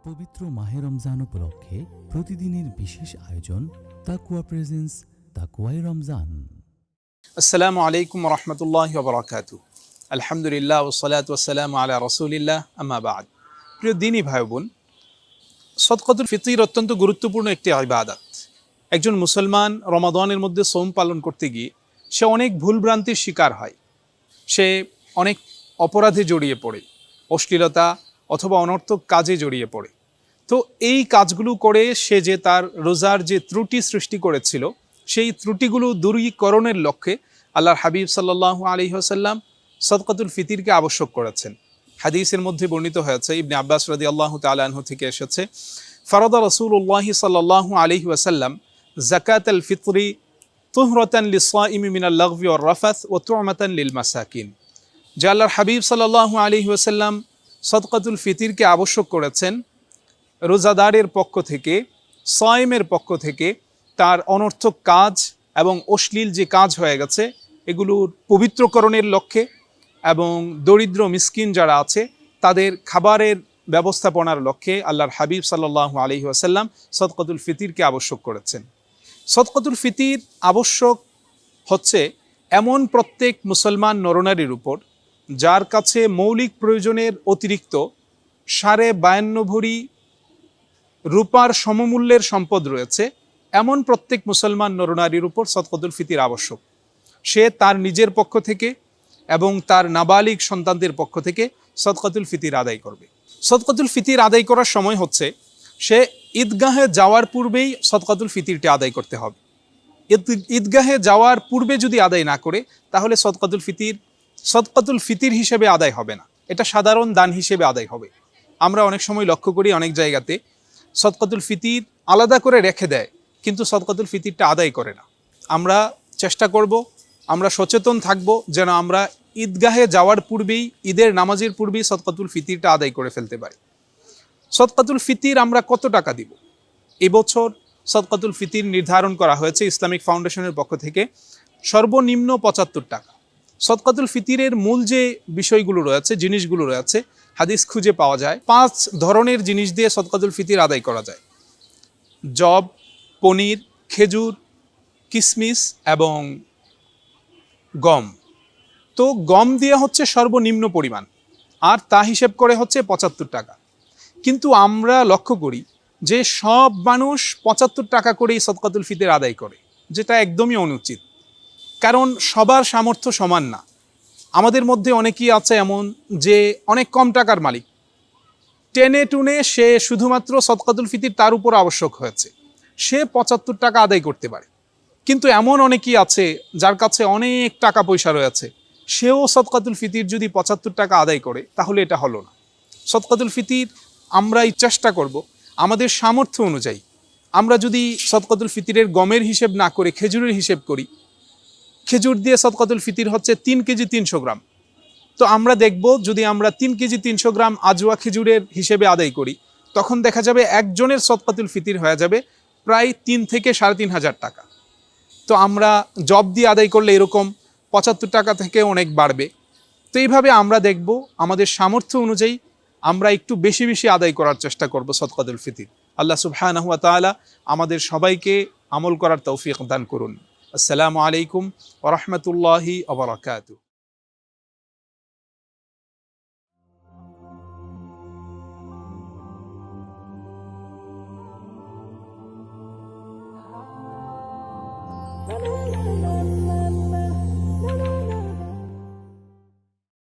পবিত্র মাহে রমজান উপলক্ষে প্রতিদিনের বিশেষ আয়োজন তাকওয়া প্রেজেন্স তাকওয়াই রমজান। আসসালামু আলাইকুম রহমতুল্লাহি ওয়া বারাকাতুহু। আলহামদুলিল্লাহ ওয়াসসালাতু ওয়াসসালামু আলা রাসূলিল্লাহ, আম্মা বা'দ। প্রিয় দিনী ভাই বোন, সদকাতুল ফিতর অত্যন্ত গুরুত্বপূর্ণ একটি ইবাদত। একজন মুসলমান রমাদানের মধ্যে সোম পালন করতে গিয়ে সে অনেক ভুলভ্রান্তির শিকার হয়, সে অনেক অপরাধে জড়িয়ে পড়ে, অশ্লীলতা অথবা অনর্থক কাজে জড়িয়ে পড়ে। তো এই কাজগুলো করে সে যে তার রোজার যে ত্রুটি সৃষ্টি করেছিল, সেই ত্রুটিগুলো দূরীকরণের লক্ষ্যে আল্লাহর হাবিব সাল্লাল্লাহু আলাইহি ওয়াসাল্লাম সদকাতুল ফিতরকে আবশ্যক করেছেন। হাদিসের মধ্যে বর্ণিত হয়েছে, ইবনে আব্বাস রাদিয়াল্লাহু তাআলা আনহু থেকে এসেছে, ফারাদা রাসূলুল্লাহ সাল্লাল্লাহু আলাইহি ওয়াসাল্লাম যাকাতাল ফিতরি তুহরাতান লিস-সাইমি মিনাল লাগবি ওয়ার রাফাথ ওয়া তু'মাতান লিল মাসাকিন। যে আল্লাহর হাবিব সাল্লাল্লাহু আলাইহি ওয়াসাল্লাম সদকাতুল ফিতরকে আবশ্যক করেছেন রোজাদারের পক্ষ থেকে, সাইমের পক্ষ থেকে তার অনর্থক কাজ এবং অশ্লীল যে কাজ হয়ে গেছে এগুলোর পবিত্রকরণের লক্ষ্যে এবং দরিদ্র মিসকিন যারা আছে তাদের খাবারের ব্যবস্থাপনার লক্ষ্যে আল্লাহর হাবিব সাল্লাল্লাহু আলাইহি ওয়াসাল্লাম সদকাতুল ফিতরকে আবশ্যক করেছেন। সদকাতুল ফিতর আবশ্যক হচ্ছে এমন প্রত্যেক মুসলমান নরনারীর উপর যার কাছে মৌলিক প্রয়োজনের অতিরিক্ত 52.5 ভরি রূপার সমমূল্যের সম্পদ রয়েছে, এমন প্রত্যেক মুসলমান নরনারীর উপর সদকাতুল ফিতর আবশ্যক। সে তার নিজের পক্ষ থেকে এবং তার নাবালিগ সন্তানদের পক্ষ থেকে সদকাতুল ফিতর আদায় করবে। সদকাতুল ফিতর আদায় করার সময় হচ্ছে সে ঈদগাহে যাওয়ার পূর্বেই সদকাতুল ফিতরটি আদায় করতে হবে। ঈদগাহে যাওয়ার পূর্বে যদি আদায় না করে তাহলে সদকাতুল ফিতর হিসেবে আদায় হবে না, এটা সাধারণ দান হিসেবে আদায় হবে। আমরা অনেক সময় লক্ষ্য করি অনেক জায়গাতে সদকাতুল ফিতর আলাদা করে রেখে দেয় কিন্তু সদকাতুল ফিতরটা আদায় করে না। আমরা চেষ্টা করব, আমরা সচেতন থাকব যেন আমরা ঈদগাহে যাওয়ার পূর্বেই, ঈদের নামাজের পূর্বেই সদকাতুল ফিতরটা আদায় করে ফেলতে পারি। সদকাতুল ফিতর আমরা কত টাকা দিব? এবছর সদকাতুল ফিতর নির্ধারণ করা হয়েছে ইসলামিক ফাউন্ডেশনের পক্ষ থেকে সর্বনিম্ন 75 টাকা। সদকাতুল ফিতরের মূল যে বিষয়গুলো রয়েছে, জিনিসগুলো রয়েছে, হাদিস খুঁজে পাওয়া যায় 5 ধরনের জিনিস দিয়ে সদকাতুল ফিতর আদায় করা যায়: জব, পনির, খেজুর, কিশমিশ এবং গম। তো গম দিয়ে হচ্ছে সর্বনিম্ন পরিমাণ, আর তা হিসেব করে হচ্ছে 75 টাকা। কিন্তু আমরা লক্ষ্য করি যে সব মানুষ 75 টাকা করেই সদকাতুল ফিতর আদায় করে, যেটা একদমই অনুচিত। কারণ সবার সামর্থ্য সমান না। আমাদের মধ্যে অনেকেই আছে এমন যে অনেক কম টাকার মালিক, টেনে টুনে সে শুধুমাত্র সদকাতুল ফিতর তার উপর আবশ্যক হয়েছে, সে 75 টাকা আদায় করতে পারে। কিন্তু এমন অনেকেই আছে যার কাছে অনেক টাকা পয়সা রয়েছে, সেও সদকাতুল ফিতর যদি 75 টাকা আদায় করে তাহলে এটা হলো না। সদকাতুল ফিতর আমরা এই চেষ্টা করব আমাদের সামর্থ্য অনুযায়ী। আমরা যদি সদকাতুল ফিতরের গমের হিসেব না করে খেজুরের হিসেব করি, খেজুর দিয়ে সদকাতুল ফিতর হচ্ছে 3 কেজি 300 গ্রাম। তো আমরা দেখব যদি আমরা 3 কেজি 300 গ্রাম আজওয়া খেজুরের হিসেবে আদায় করি, তখন দেখা যাবে একজনের সদকাতুল ফিতর হয়ে যাবে প্রায় 3 থেকে 3,500 টাকা। তো আমরা জব দিয়ে আদায় করলে এরকম 75 টাকা থেকে অনেক বাড়বে। তো এইভাবে আমরা দেখব আমাদের সামর্থ্য অনুযায়ী আমরা একটু বেশি বেশি আদায় করার চেষ্টা করব সদকাতুল ফিতর। আল্লাহ সুবহানাহু ওয়া তাআলা আমাদের সবাইকে আমল করার তৌফিক দান করুন। আসসালামু আলাইকুম ওয়া রাহমাতুল্লাহি ওয়া বারাকাতুহু। La la la la la la la la.